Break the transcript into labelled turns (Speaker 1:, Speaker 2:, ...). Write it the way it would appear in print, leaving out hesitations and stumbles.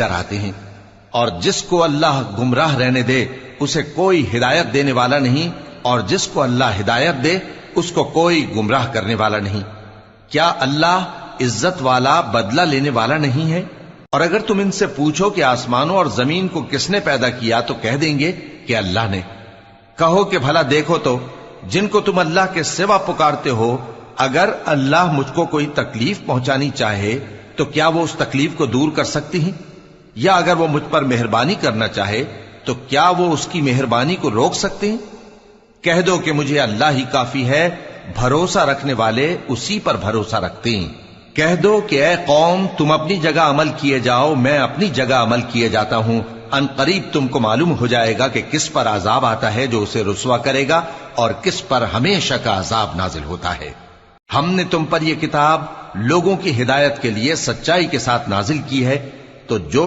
Speaker 1: ڈراتے ہیں، اور جس کو اللہ گمراہ رہنے دے اسے کوئی ہدایت دینے والا نہیں، اور جس کو اللہ ہدایت دے اس کو کوئی گمراہ کرنے والا نہیں۔ کیا اللہ عزت والا بدلہ لینے والا نہیں ہے؟ اور اگر تم ان سے پوچھو کہ آسمانوں اور زمین کو کس نے پیدا کیا تو کہہ دیں گے کہ اللہ نے۔ کہو کہ بھلا دیکھو تو جن کو تم اللہ کے سوا پکارتے ہو، اگر اللہ مجھ کو کوئی تکلیف پہنچانی چاہے تو کیا وہ اس تکلیف کو دور کر سکتی ہیں؟ یا اگر وہ مجھ پر مہربانی کرنا چاہے تو کیا وہ اس کی مہربانی کو روک سکتے ہیں؟ کہہ دو کہ مجھے اللہ ہی کافی ہے، بھروسہ رکھنے والے اسی پر بھروسہ رکھتے ہیں۔ کہہ دو کہ اے قوم تم اپنی جگہ عمل کیے جاؤ، میں اپنی جگہ عمل کیے جاتا ہوں، ان قریب تم کو معلوم ہو جائے گا کہ کس پر عذاب آتا ہے جو اسے رسوا کرے گا، اور کس پر ہمیشہ کا عذاب نازل ہوتا ہے۔ ہم نے تم پر یہ کتاب لوگوں کی ہدایت کے لیے سچائی کے ساتھ نازل کی ہے، تو جو